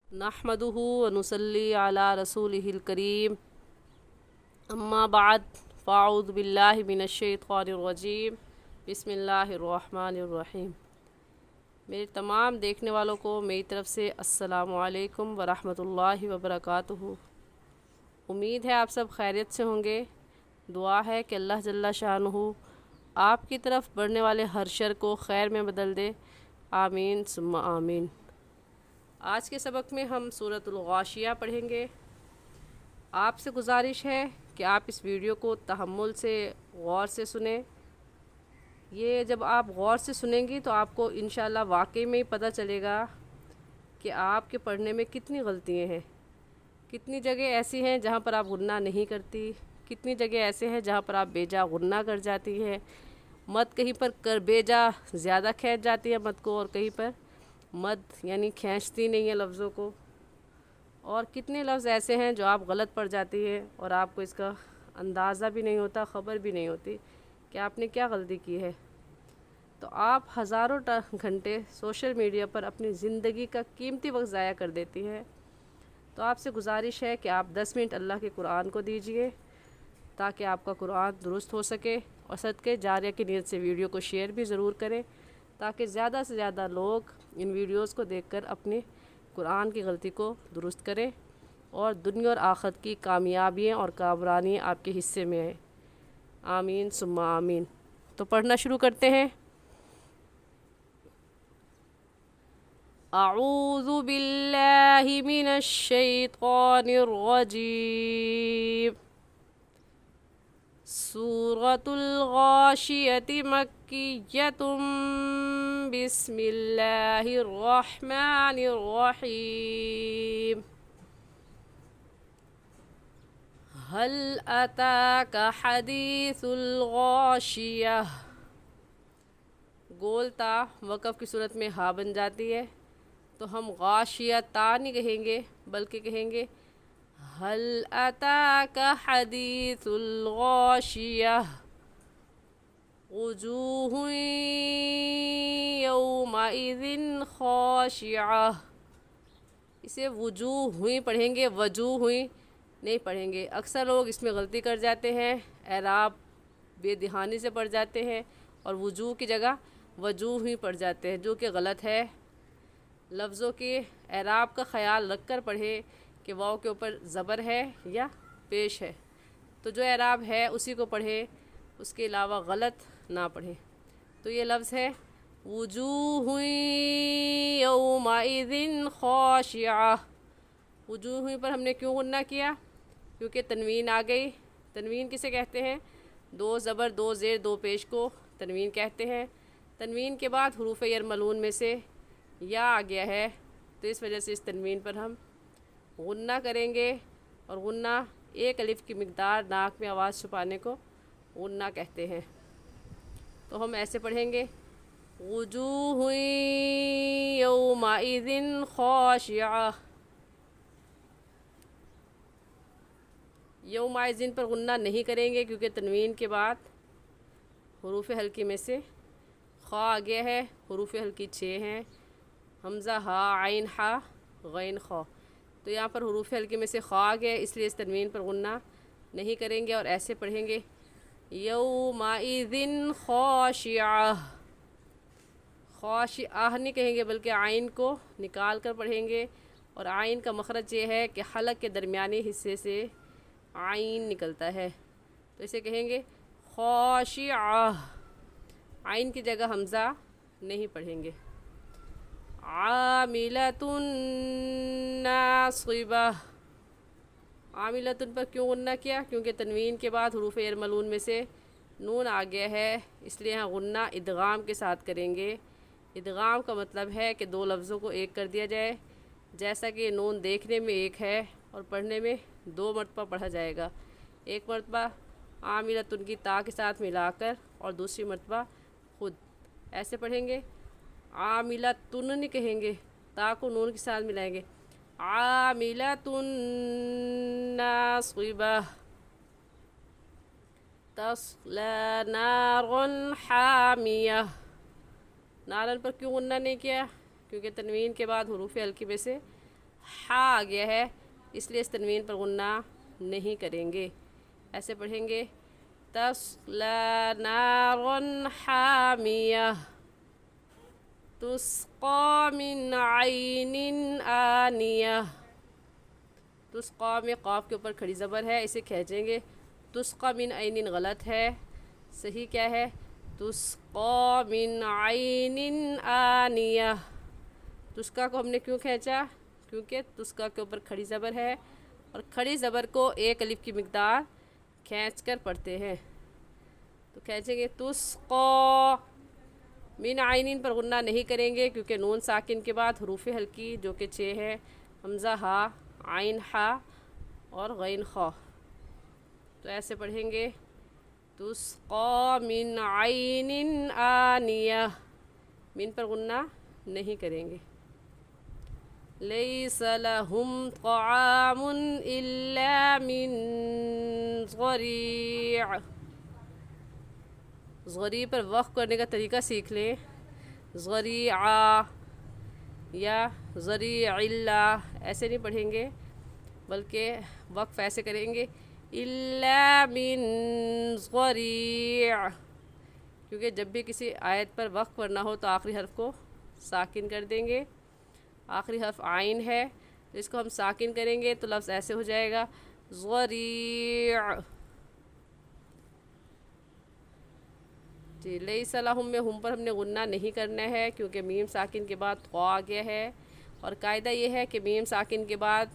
नहमदुहु व नुसल्ली अला रसूलिहिल करीम अम्मा बाद फ़ाऊज़ु बिल्लाहि मिनश्शैतानिर्रजीम बिस्मिल्लाहिर्रहमानिर्रहीम। मेरे तमाम देखने वालों को मेरी तरफ़ से अस्सलामु अलैकुम व रहमतुल्लाहि व बरकातुहू। उम्मीद है आप सब खैरियत से होंगे। दुआ है कि अल्लाह जल्ला शानुहु आपकी तरफ बढ़ने वाले हर शर को खैर में बदल दे। आमीन सुम्मा आमीन। आज के सबक में हम सूरतुल गाशिया पढ़ेंगे। आपसे गुजारिश है कि आप इस वीडियो को तहम्मुल से गौर से सुने। ये जब आप गौर से सुनेंगी तो आपको इंशाअल्लाह वाकई में ही पता चलेगा कि आपके पढ़ने में कितनी गलतियाँ हैं। कितनी जगह ऐसी हैं जहाँ पर आप गुन्ना नहीं करती, कितनी जगह ऐसे हैं जहाँ पर आप बेजा गुन्ना कर जाती है। मत कहीं पर कर बेजा ज़्यादा खींच जाती है मत को, और कहीं पर मद यानी खींचती नहीं है लफ्ज़ों को। और कितने लफ्ज़ ऐसे हैं जो आप गलत पढ़ जाती है और आपको इसका अंदाज़ा भी नहीं होता, ख़बर भी नहीं होती कि आपने क्या गलती की है। तो आप हज़ारों घंटे सोशल मीडिया पर अपनी ज़िंदगी का कीमती वक्त ज़ाया कर देती है। तो आपसे गुजारिश है कि आप 10 मिनट अल्लाह के कुरान को दीजिए ताकि आपका कुरान दुरुस्त हो सके। और सदके जारिया की नीयत से वीडियो को शेयर भी ज़रूर करें ताकि ज़्यादा से ज़्यादा लोग इन वीडियोस को देखकर अपने कुरान की गलती को दुरुस्त करें और दुनिया और आखिरत की कामयाबियाँ और कामरानियाँ आपके हिस्से में आए। आमीन सुम्मा आमीन। तो पढ़ना शुरू करते हैं। अऊज़ु बिल्लाहि मिनश शैतानिर रजीम। सूरतुल गाशियति मक्किय्यतुम बिस्मिल्लाहिर्रहमानिर्रहीम। हल अताका हदीसुल गाशियह। गोलता वक़फ़ की सूरत में हा बन जाती है तो हम गाशिया ता नहीं कहेंगे बल्कि कहेंगे हल अताका हदीसुल गाशियह वुजूहु यौमइज़िन खाशिअह। इसे वजूह हुई पढ़ेंगे, वजूह हुई नहीं पढ़ेंगे। अक्सर लोग इसमें गलती कर जाते हैं, एराब बेदहानी से पढ़ जाते हैं और वजूह की जगह वजूह ही पढ़ जाते हैं, जो कि गलत है। लफ्ज़ों के एराब का ख़याल रख कर पढ़े कि वाव के ऊपर ज़बर है या पेश है। तो जो एराब है उसी को पढ़े, उसके अलावा गलत ना पढ़े। तो ये लफ्ज़ है वुजूहु यौमइज़िन खाशिअह। वजूह पर हमने क्यों गुन्ना किया? क्योंकि तनवीन आ गई। तनवीन किसे कहते हैं? दो ज़बर दो ज़ेर दो पेश को तनवीन कहते हैं। तनवीन के बाद हरूफ यरमलून में से या आ गया है तो इस वजह से इस तनवीन पर हम गुन्ना करेंगे। और गुन्ना एक अलिफ की मिक़दार नाक में आवाज़ छुपाने को गुन्ना कहते हैं। तो हम ऐसे पढ़ेंगे वुजूहु यौमइज़िन खाशिअह। यौमइज़िन पर गुन्ना नहीं करेंगे क्योंकि तनवीन के बाद हरूफ हल्की में से खा आ गया है। हरूफ हल्की 6 हैं, हमज़ा हा आइन हा गैन खा। तो यहाँ पर हरूफ हल्की में से खा आ गया, इसलिए इस तनवीन पर गुन्ना नहीं करेंगे और ऐसे पढ़ेंगे यौमइज़िन खाशिअह। खाशिअह नहीं कहेंगे बल्कि आइन को निकाल कर पढ़ेंगे। और आइन का मखरज ये है कि हलक के दरमियानी हिस्से से आइन निकलता है, तो इसे कहेंगे खाशिअह। आइन की जगह हमज़ा नहीं पढ़ेंगे। आमिलतुन नासिबह। आमिलतुन पर क्यों गुन्ना किया? क्योंकि तनवीन के बाद हरूफ यरमलून में से नून आ गया है, इसलिए यहाँ गुन्ना इदगाम के साथ करेंगे। इदगाम का मतलब है कि दो लफ्ज़ों को एक कर दिया जाए। जैसा कि नून देखने में एक है और पढ़ने में 2 मरतबा पढ़ा जाएगा। एक मरतबा आमिलतुन की ता के साथ मिलाकर और दूसरी मरतबा खुद ऐसे पढ़ेंगे। आमिलतुन नहीं कहेंगे, ता को नून के साथ मिलाएंगे। आमिलतुन नासिबह तस्ला नारन हामियह। नारन पर क्यों गुन्ना नहीं किया? क्योंकि तनवीन के बाद हरूफ हल्की में से हा आ गया है, इसलिए इस तनवीन पर गुन्ना नहीं करेंगे। ऐसे पढ़ेंगे तस्ला नारन हामिया तुस्का मिन आइनिन आनिया। तुस्का में क़ाफ के ऊपर खड़ी ज़बर है, इसे खींचेंगे। तुस्का मिन आइनिन गलत है, सही क्या है? तुस्का मिन आइनिन आनिया। तुस्का को हमने क्यों खींचा? क्योंकि तुस्का के ऊपर खड़ी ज़बर है और खड़ी ज़बर को एक अलिफ की मिक़दार खींच कर पढ़ते हैं। तो खींचेंगे तुस्का। मिन आइनिन पर गुन्ना नहीं करेंगे क्योंकि नून साकिन के बाद हरूफ हल्की जो कि 6 है, हमज़ा हा, आइन हा और गैन खा। तो ऐसे पढ़ेंगे तुस्का मिन आइनिन आनिया। मिन पर गुन्ना नहीं करेंगे। लैसा लहुम तआमुन इल्ला मिन ज़री'। ज़री पर वक़्फ़ करने का तरीका सीख लें। ज़रीआ या ज़रीइल्ला ऐसे नहीं पढ़ेंगे, बल्कि वक़्फ़ ऐसे करेंगे इल्ला मिन ज़री'। क्योंकि जब भी किसी आयत पर वक़्फ़ करना हो तो आखिरी हर्फ को साकिन कर देंगे। आखिरी हर्फ आइन है तो इसको हम साकिन करेंगे तो लफ्ज़ ऐसे हो जाएगा ज़री'। जी, लैसा लहुम में हुम पर हमने गुन्ना नहीं करना है क्योंकि मीम साकिन के बाद क़ा आ गया है। और कायदा ये है कि मीम साकिन के बाद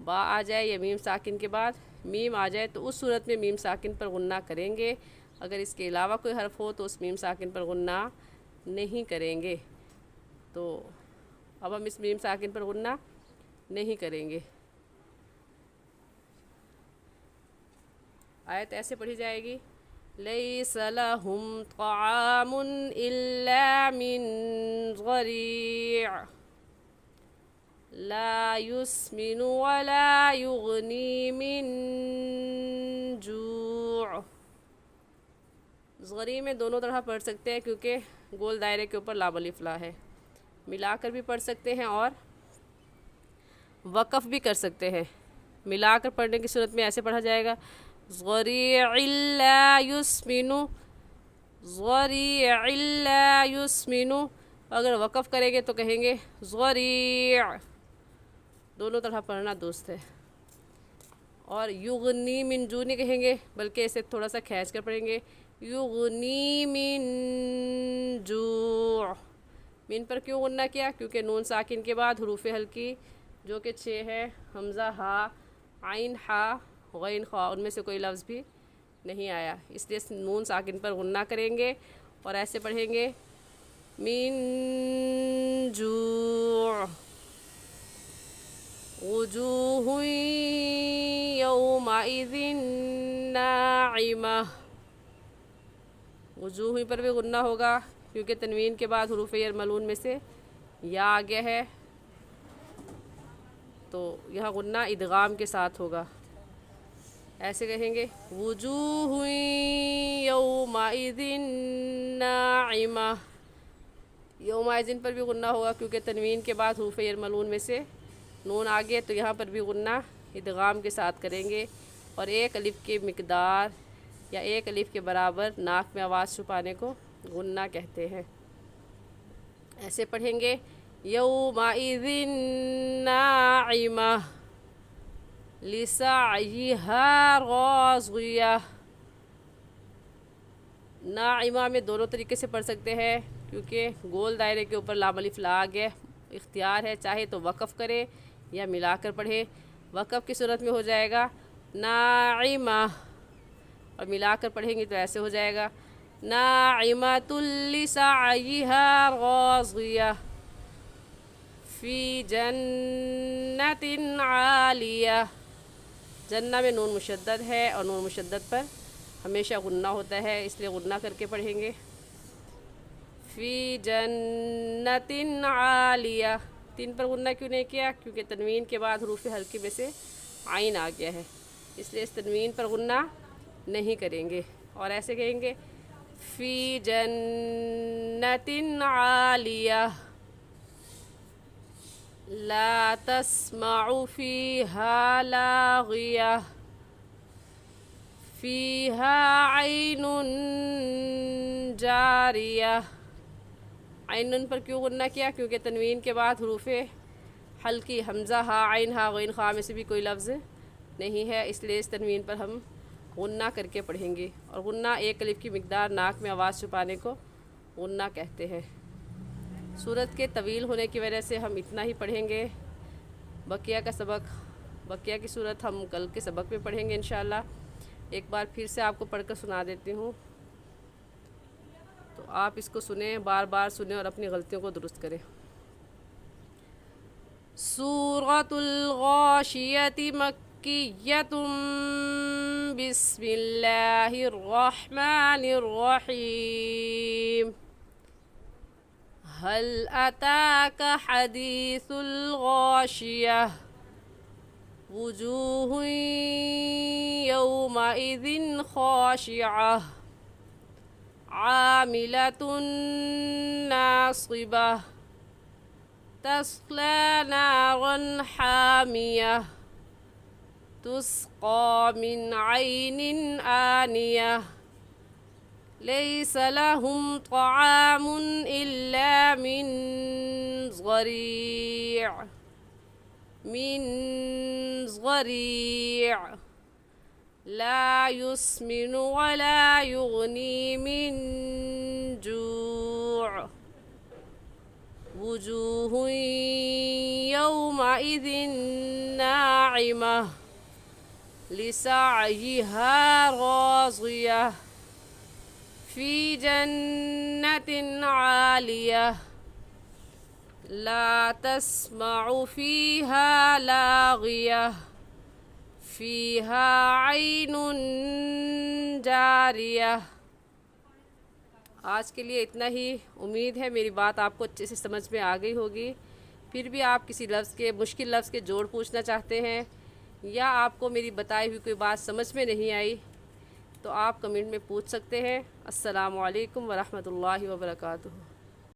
बा आ जाए या मीम साकिन के बाद मीम आ जाए तो उस सूरत में मीम साकिन पर गुन्ना करेंगे। अगर इसके अलावा कोई हर्फ हो तो उस मीम साकिन पर गुन्ना नहीं करेंगे। तो अब हम इस मीम साकिन पर गुन्ना नहीं करेंगे। आयत ऐसे पढ़ी जाएगी लैसा लहुम तआमुन इल्ला मिन ज़री' ला युस्मिनु वला युगनी मिन जू'। ज़री में दोनों तरह पढ़ सकते हैं क्योंकि गोल दायरे के ऊपर लाम अलिफ ला है। मिलाकर भी पढ़ सकते हैं और वक़फ़ भी कर सकते हैं। मिलाकर पढ़ने की सूरत में ऐसे पढ़ा जाएगा ज़रीइल्ला युस्मिनु, ज़रीइल्ला युस्मिनु। अगर वक़फ़ करेंगे तो कहेंगे ज़री'। दोनों तरह पढ़ना दुरुस्त है। और युगनी मिन जू नहीं कहेंगे, बल्कि इसे थोड़ा सा खींच कर पढ़ेंगे युगनी मिन जू। मिन पर क्यों गुन्ना किया? क्योंकि नून साकिन के बाद हरूफ हल्की जो कि 6 है, हमज़ा हा, आइन हा, गैन खा, उनमें से कोई लफ्ज़ भी नहीं आया, इसलिए नून साकिन पर गुन्ना करेंगे और ऐसे पढ़ेंगे मिन जू। वुजूहुन यौमइज़िन नाइमा। वजूह पर भी गुन्ना होगा क्योंकि तनवीन के बाद हरूफ यरमलून में से या आ गया है, तो यह गुन्ना इदगाम के साथ होगा। ऐसे कहेंगे वुजूह यौमइज़िन नाइमा। यौमइज़िन पर भी गुन्ना होगा क्योंकि तनवीन के बाद हरूफ यरमलून में से नून आ गया, तो यहाँ पर भी गुन्ना इदगाम के साथ करेंगे और एक अलिफ की मिक़दार या एक अलिफ के बराबर नाक में आवाज़ छुपाने को गुन्ना कहते हैं। ऐसे पढ़ेंगे यौमइज़िन नाइमा लिसअयिहा राज़िया। नाइमा में दोनों तरीके से पढ़ सकते हैं क्योंकि गोल दायरे के ऊपर लाम अलिफ ला गया। इख्तियार है, चाहे तो वक़फ़ करें या मिलाकर पढ़ें। वक़फ़ की सूरत में हो जाएगा नाइमा और मिलाकर पढ़ेंगे तो ऐसे हो जाएगा नाइमातुल लिसअयिहा राज़िया फ़ी जन्नतिन आलिया। जन्ना में नून मुशद्दद है और नून मुशद्दद पर हमेशा गुन्ना होता है, इसलिए गुन्ना करके पढ़ेंगे फ़ी जन्नतिन आलिया। तीन पर गुन्ना क्यों नहीं किया? क्योंकि तनवीन के बाद हरूफ हल्की में से आइन आ गया है, इसलिए इस तनवीन पर गुन्ना नहीं करेंगे और ऐसे कहेंगे फ़ी जन्नतिन आलिया। لا تسمع فيها لاغية فيها عين جاریہ۔ عین پر کیوں غنہ کیا؟ کیونکہ تنوین کے بعد حروف حلقی حمزہ ہا عین ہا غین خا میں سے بھی کوئی لفظ نہیں ہے، اس لیے اس تنوین پر ہم غنہ کر کے پڑھیں گے، اور غنہ ایک الف کی مقدار ناک میں آواز چھپانے کو غنہ کہتے ہیں۔ سورت کے طویل ہونے کی وجہ سے ہم اتنا ہی پڑھیں گے۔ بقیہ کی صورت ہم کل کے سبق میں پڑھیں گے انشاءاللہ۔ ایک بار پھر سے آپ کو پڑھ کر سنا دیتی ہوں، تو آپ اس کو سنیں، بار بار سنیں اور اپنی غلطیوں کو درست کریں۔ سورۃ الغاشیۃ مکیۃ بسم اللہ الرحمن الرحیم۔ هل أتاك حديث الغاشية وجوه يومئذ خاشعة عاملة ناصبة تصلى نارا حامية تسقى من عين آنية ليس لهم طعام إلا من ضريع لا يسمن ولا يغني من جوع وجوه يومئذ ناعمة لسعيها راضية في جنة عالية لا تسمع فيها لاغية فيها عين جاریہ۔ آج کے لیے اتنا ہی۔ امید ہے میری بات آپ کو اچھے سے سمجھ میں آ گئی ہوگی۔ پھر بھی آپ کسی مشکل لفظ کے جوڑ پوچھنا چاہتے ہیں، یا آپ کو میری بتائی ہوئی کوئی بات سمجھ میں نہیں آئی، تو آپ کمنٹ میں پوچھ سکتے ہیں۔ السلام علیکم ورحمۃ اللہ وبرکاتہ۔